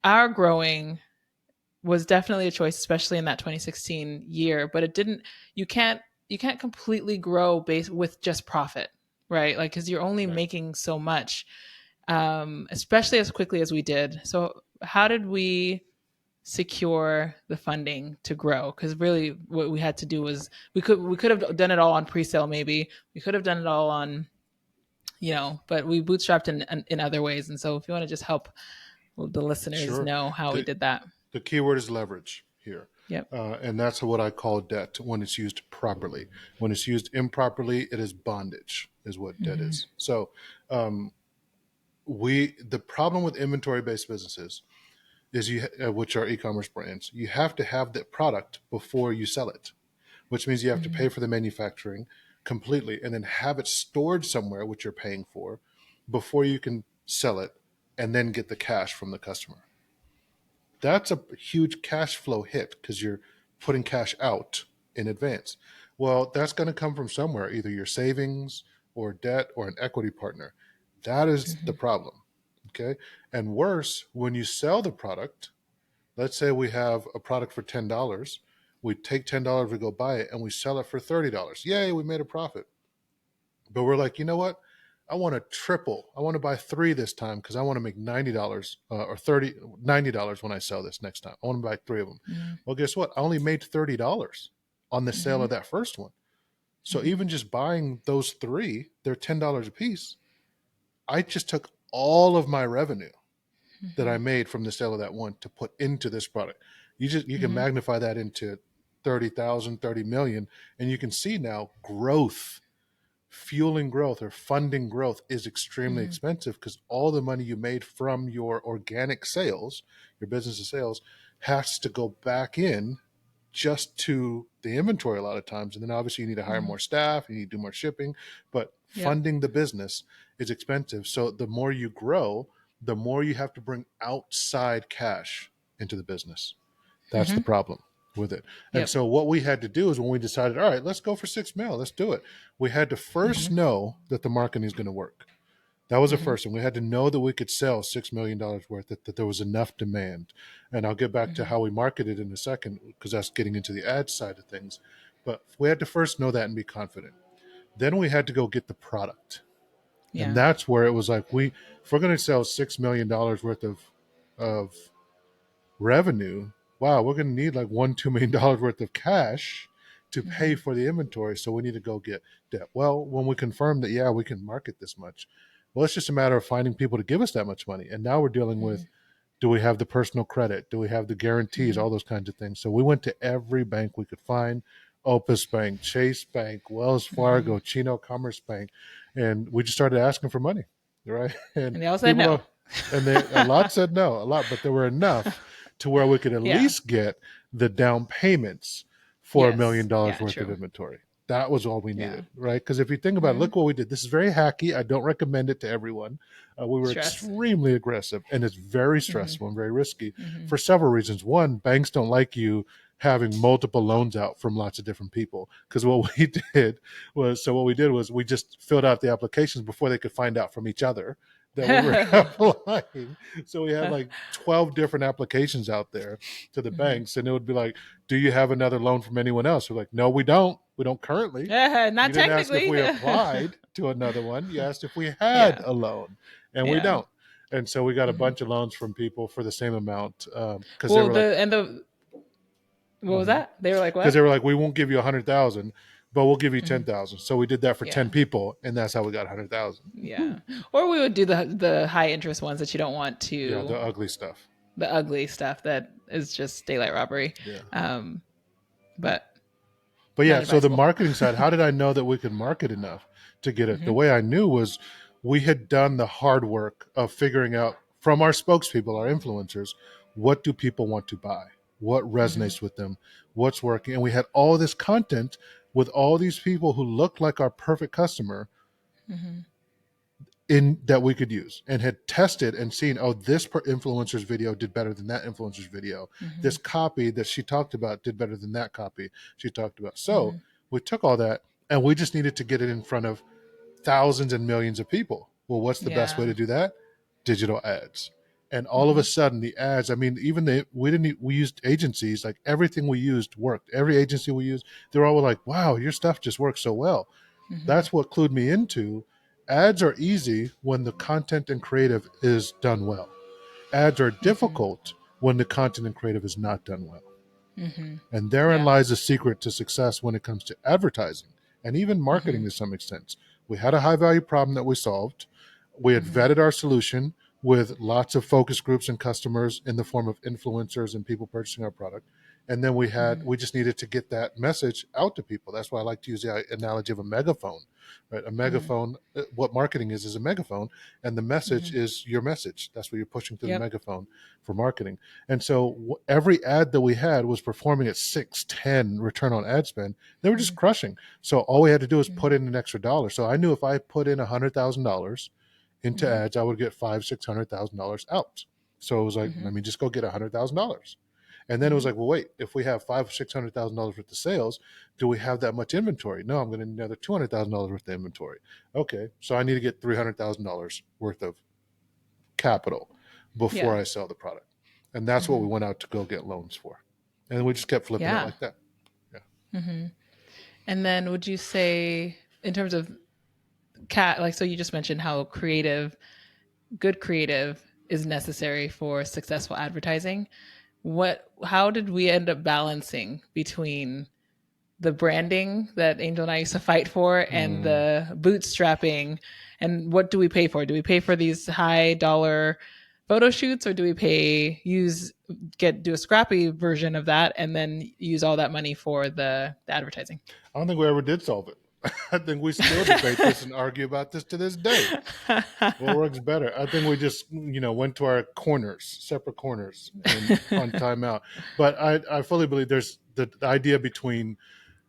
our growing was definitely a choice, especially in that 2016 year. But it didn't. You can't you can't completely grow based with just profit, right? Like because you're only Right. making so much, especially as quickly as we did. So how did we secure the funding to grow? Because really what we had to do was we could have done it all on pre-sale. Maybe we could have done it all on, but we bootstrapped in other ways. And so if you want to just help the listeners Sure. know how we The, did that. the key word is leverage here. Yep. And that's what I call debt when it's used properly. When it's used improperly, it is bondage, is what debt Mm-hmm. is. So, the problem with inventory based businesses is which are e-commerce brands, you have to have the product before you sell it, which means you have to Mm-hmm. pay for the manufacturing completely and then have it stored somewhere, which you're paying for, before you can sell it and then get the cash from the customer. That's a huge cash flow hit because you're putting cash out in advance. Well, that's going to come from somewhere, either your savings or debt or an equity partner. That is the Mm-hmm. problem. Okay. And worse, when you sell the product, let's say we have a product for $10. We take $10, we go buy it, and we sell it for $30. Yay, we made a profit. But we're like, you know what? I want to triple. I want to buy three this time because I want to make $90 or $90 when I sell this next time. I want to buy three of them. Well, guess what? I only made $30 on the sale Mm-hmm. of that first one. So Mm-hmm. even just buying those three, they're $10 a piece. I just took all of my revenue that I Mm-hmm. made from the sale of that one to put into this product. You can Mm-hmm. magnify that into 30,000, 30 million, and you can see now growth, fueling growth or funding growth is extremely Mm-hmm. expensive because all the money you made from your organic sales, your business sales, has to go back in just to the inventory a lot of times. And then obviously you need to hire Mm-hmm. more staff, you need to do more shipping, but Yep. funding the business is expensive. So the more you grow, the more you have to bring outside cash into the business. That's the Mm-hmm. problem with it. And Yep. so what we had to do is when we decided, all right, let's go for 6 mil, let's do it. We had to first Mm-hmm. know that the marketing is going to work. That was the Mm-hmm. first thing. We had to know that we could sell $6 million worth, that there was enough demand. And I'll get back to Mm-hmm. how we marketed in a second, because that's getting into the ad side of things. But we had to first know that and be confident. Then we had to go get the product. And Yeah. that's where it was like, if we're going to sell $6 million worth of revenue, wow, we're going to need like $1-2 million worth of cash to pay Mm-hmm. for the inventory. So we need to go get debt. Well, when we confirm that, yeah, we can market this much, well, it's just a matter of finding people to give us that much money. And now we're dealing Mm-hmm. with, do we have the personal credit? Do we have the guarantees? Mm-hmm. All those kinds of things. So we went to every bank we could find: Opus Bank, Chase Bank, Wells Mm-hmm. Fargo, Chino Commerce Bank. And we just started asking for money, right? And And they all said people no. don't, and a lot said no, a lot, but there were enough to where we could at Yeah. least get the down payments for $1 million Yes. Yeah. worth of True. inventory. That was all we Yeah. needed, right? Because if you think about it, Mm-hmm. look what we did. This is very hacky. I don't recommend it to everyone. We were Stress. extremely aggressive, and it's very Mm-hmm. stressful and very risky Mm-hmm. for several reasons. One, banks don't like you having multiple loans out from lots of different people. Because what we did was we just filled out the applications before they could find out from each other. that we were applying. So we had like 12 different applications out there to the Hmm. banks, and it would be like, do you have another loan from anyone else? We're like, no, we don't. We don't currently. Not You didn't ask if technically. we applied to another one. You asked if we had Yeah. a loan, and we Yeah. don't. And so we got a Hmm. bunch of loans from people for the same amount because they Well, were like, the what was because that? They were like, they what? were like, we won't give you 100,000, but we'll give you Hmm. 10,000. So we did that for Yeah. 10 people, and that's how we got 100,000. Yeah. Or we would do the high interest ones that you don't want Yeah, to, the ugly stuff. the ugly stuff that is just daylight robbery. Yeah. Um, but But not yeah, so the advisable. marketing side, how did I know that we could market enough to get it? The Hmm. way I knew was we had done the hard work of figuring out from our spokespeople, our influencers, what do people want to buy? What Hmm. resonates with them? What's working? And we had all this content with all these people who looked like our perfect customer Hmm. in that we could use and had tested and seen, oh, this influencer's video did better than that influencer's video. Hmm. This copy that she talked about did better than that copy she talked about. So Hmm. we took all that and we just needed to get it in front of thousands and millions of people. Well, what's the best way Yeah. to do that? Digital ads. And all of a Hmm. sudden the ads, I mean, even we used agencies, like everything we used worked. Every agency we used, they were all like, wow, your stuff just works so well. Hmm. That's what clued me into. Ads are easy when the content and creative is done well. Ads are Hmm. difficult when the content and creative is not done well. Hmm. And therein Yeah. lies the secret to success when it comes to advertising and even Hmm. marketing to some extent. We had a high value problem that we solved. We had Hmm. vetted our solution with lots of focus groups and customers in the form of influencers and people purchasing our product. And then Hmm. we just needed to get that message out to people. That's why I like to use the analogy of a megaphone, right? A Hmm. megaphone, what marketing is a megaphone, and the message Hmm. is your message. That's what you're pushing through the Yep. megaphone for marketing. And so every ad that we had was performing at 6, 10 return on ad spend. They were just Hmm. crushing. So all we had to do was put Hmm. in an extra dollar. So I knew if I put in $100,000 into Hmm. ads, I would get $500,000-600,000 out. So it was like, Hmm. let me just go get $100,000. And then it was Hmm. like, well, wait, if we have $500,000-600,000 worth of sales, do we have that much inventory? No, I'm going to need another $200,000 worth of inventory. Okay, so I need to get $300,000 worth of capital before Yeah. I sell the product. And that's what we Hmm. went out to go get loans for. And we just kept flipping it Yeah. like that. Yeah. Hmm. And then would you say, in terms of like, so you just mentioned how good creative is necessary for successful advertising. How did we end up balancing between the branding that Angel and I used to fight for and Mm. the bootstrapping? And what do we pay for? Do we pay for these high dollar photo shoots, or do we do a scrappy version of that and then use all that money for the advertising? I don't think we ever did solve it. I think we still debate this and argue about this to this day. What works better? I think we just, went to our corners, separate corners, and on timeout. But I fully believe there's the idea between,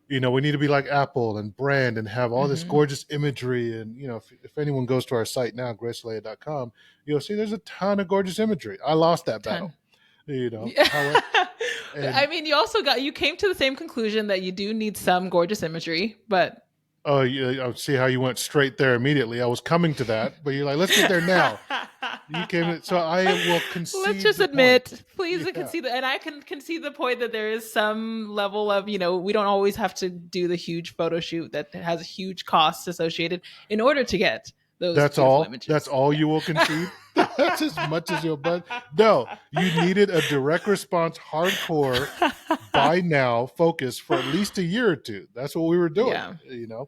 we need to be like Apple and brand and have all this Hmm. gorgeous imagery. And, if anyone goes to our site now, graceeleyae.com, you'll see there's a ton of gorgeous imagery. I lost that battle, Ton. Yeah. how, I and mean, you came to the same conclusion that you do need some gorgeous imagery, but oh, yeah, I see how you went straight there immediately. I was coming to that, but you're like, let's get there now. You came in, so I will let's concede just the point. admit, please Yeah, concede that, and I can concede the point that there is some level of, we don't always have to do the huge photo shoot that has huge costs associated in order to get those that's beautiful all. That's images. all Yeah. you will concede. That's as much as you'll. But no, you needed a direct response, hardcore, buy now focus for at least a year or two. That's what we were doing. Yeah.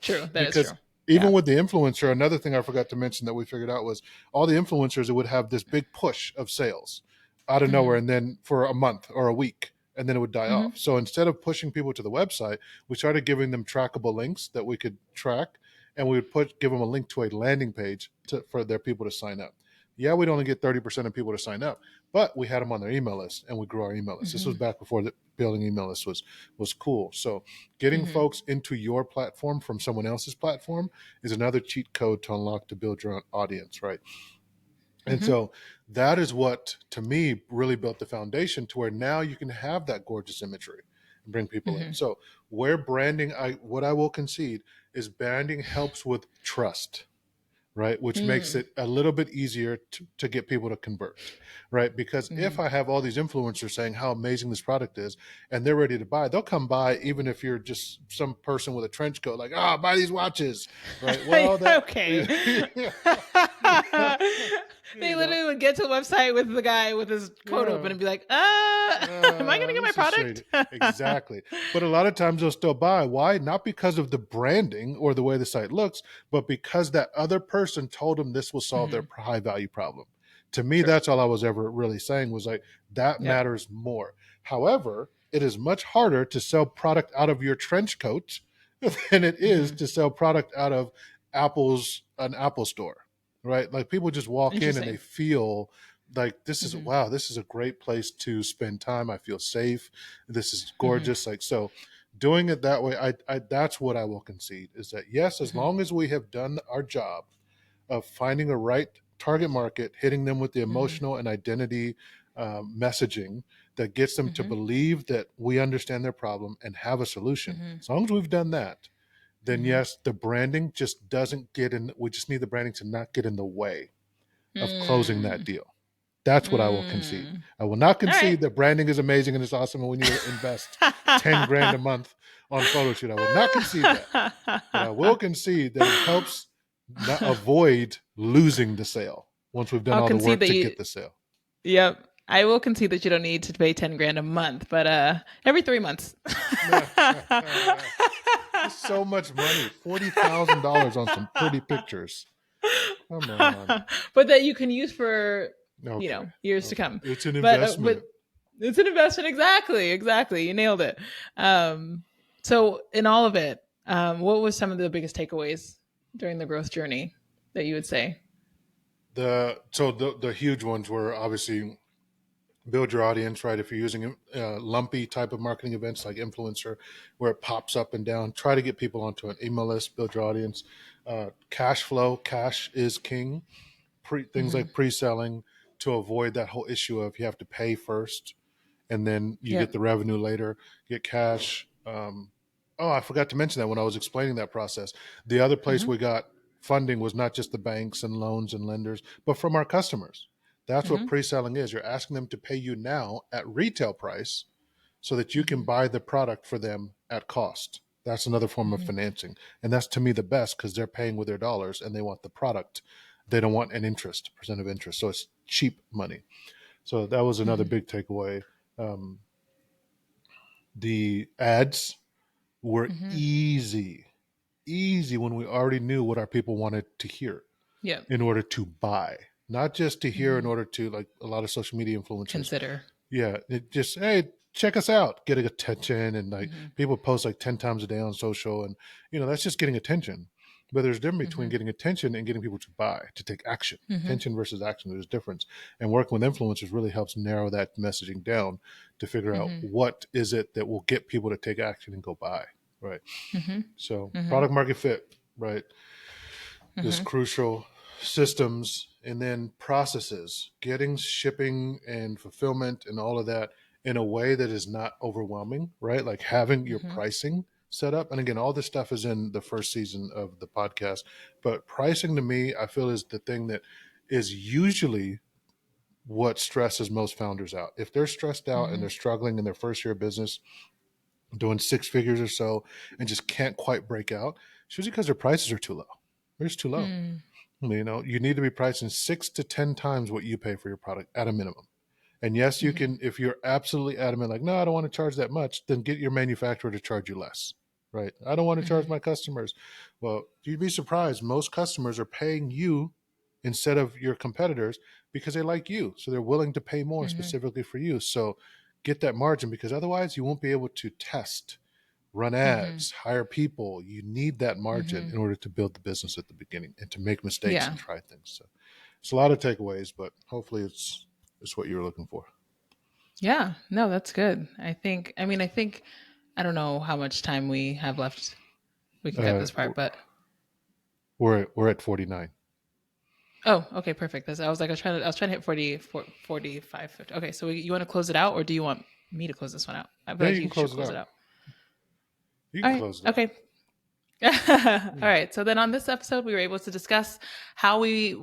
True. That is Because true. even Yeah. with the influencer, another thing I forgot to mention that we figured out was all the influencers would have this big push of sales out of nowhere, Hmm. and then for a month or a week, and then it would die Hmm. off. So instead of pushing people to the website, we started giving them trackable links that we could track, and we would give them a link to a landing page for their people to sign up. Yeah, we'd only get 30% of people to sign up, but we had them on their email list, and we grew our email list. This was Hmm. back before the building email list was cool. So getting Hmm. folks into your platform from someone else's platform is another cheat code to unlock to build your own audience, right? And Hmm. so that is what, to me, really built the foundation to where now you can have that gorgeous imagery and bring people in. Hmm. So where branding, what I will concede is branding helps with trust. right? Which makes Mm. it a little bit easier to get people to convert, right? Because if Mm-hmm. I have all these influencers saying how amazing this product is and they're ready to buy, they'll come buy even if you're just some person with a trench coat, like, oh, buy these watches, right? Well, that, Okay. They you know, literally would get to the website with the guy with his coat open yeah. and be like, am I going to get my This is product? shady. Exactly. But a lot of times they'll still buy. Why? Not because of the branding or the way the site looks, but because that other person told them this will solve their Hmm. high value problem. To me, True. that's all I was ever really saying was like, that Yep. matters more. However, it is much harder to sell product out of your trench coat than it is Hmm. to sell product out of an Apple store, right? Like people just walk in and they Interesting. feel like this is Hmm. wow, this is a great place to spend time. I feel safe. This is Hmm. gorgeous. Like so, doing it that way, I that's what I will concede is that yes, as Hmm. long as we have done our job of finding a right target market, hitting them with the Hmm. emotional and identity messaging that gets them to Hmm. believe that we understand their problem and have a solution. Hmm. As long as we've done that, then Hmm. yes, the branding just doesn't get in. We just need the branding to not get in the way of closing that Mm. deal. That's what I will concede. Mm. I will not All right. concede that branding is amazing and it's awesome and we need to invest 10 grand a month on photo shoot. I will not concede that. But I will concede that it helps not avoid losing the sale once we've done I'll all the concede work that to you. get the sale. Yep. I will concede that you don't need to pay 10 grand a month, but every 3 months. It's so much money. $40,000 on some pretty pictures. Come on. But that you can use for Okay. years to Okay. come. It's an But investment. it's an investment. Exactly, you nailed it. So in all of it, what was some of the biggest takeaways during the growth journey that you would say? The huge ones were obviously build your audience, right? If you're using lumpy type of marketing events like influencer, where it pops up and down, try to get people onto an email list, build your audience. Cash flow, cash is king. Things Mm-hmm. like pre-selling to avoid that whole issue of you have to pay first and then you get Yep. the revenue later, get cash. Oh, I forgot to mention that when I was explaining that process. The other place Mm-hmm. we got funding was not just the banks and loans and lenders, but from our customers. That's what Mm-hmm. pre-selling is. You're asking them to pay you now at retail price so that you can Mm-hmm. buy the product for them at cost. That's another form of Mm-hmm. financing. And that's to me the best because they're paying with their dollars and they want the product. They don't want an interest, percent of interest. So it's cheap money. So that was another Mm-hmm. big takeaway. Um, the ads were Mm-hmm. easy when we already knew what our people wanted to hear Yep. in order to buy, not just to hear in Mm-hmm. order to like a lot of social media influencers. Consider. Yeah, it just hey, check us out, getting attention, and like Mm-hmm. people post like 10 times a day on social, and that's just getting attention. But there's a difference between Mm-hmm. getting attention and getting people to buy, to take action. Mm-hmm. Attention versus action, there's a difference. And working with influencers really helps narrow that messaging down to figure out Mm-hmm. what is it that will get people to take action and go buy. Right. Mm-hmm. So Mm-hmm. product market fit, right, is Mm-hmm. crucial. Systems and then processes, getting shipping and fulfillment and all of that in a way that is not overwhelming, right? Like having your Mm-hmm. pricing set up. And again, all this stuff is in the first season of the podcast. But pricing to me, I feel is the thing that is usually what stresses most founders out. If they're stressed out and Mm-hmm. they're struggling in their first year of business, doing six figures or so, and just can't quite break out, it's usually because their prices are too low. They're just too low. You need to be pricing 6 to 10 times what you pay for your product at a minimum. And yes, you Mm-hmm. can, if you're absolutely adamant, like, no, I don't want to charge that much, then get your manufacturer to charge you less, right? I don't want to charge Mm-hmm. my customers. Well, you'd be surprised. Most customers are paying you instead of your competitors because they like you. So they're willing to pay more Mm-hmm. specifically for you. So get that margin because otherwise you won't be able to test, run Mm-hmm. ads, hire people. You need that margin Mm-hmm. in order to build the business at the beginning and to make mistakes Yeah. and try things. So it's a lot of takeaways, but hopefully it's what you're looking for. Yeah. No, that's good. I don't know how much time we have left. We can cut Uh, this part, but we're at 49. oh, okay, perfect. I was trying to hit 45, 50. Okay, so you want to close it out or do you want me to close this one out? I feel Yeah, like you you can should close it close it out. out. You All can right. close it out. Okay. All right. So then on this episode, we were able to discuss how we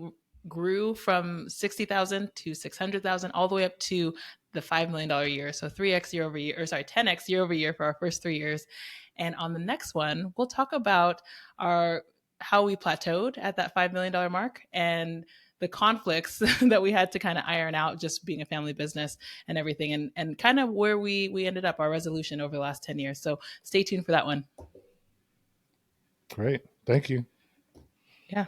grew from 60,000 to 600,000 all the way up to the $5 million a year. So 3x year over year, or sorry, 10x year over year for our first 3 years. And on the next one, we'll talk about our how we plateaued at that $5 million mark and the conflicts that we had to kind of iron out just being a family business and everything, and kind of where we ended up, our resolution over the last 10 years. So stay tuned for that one. Great. Thank you. Yeah.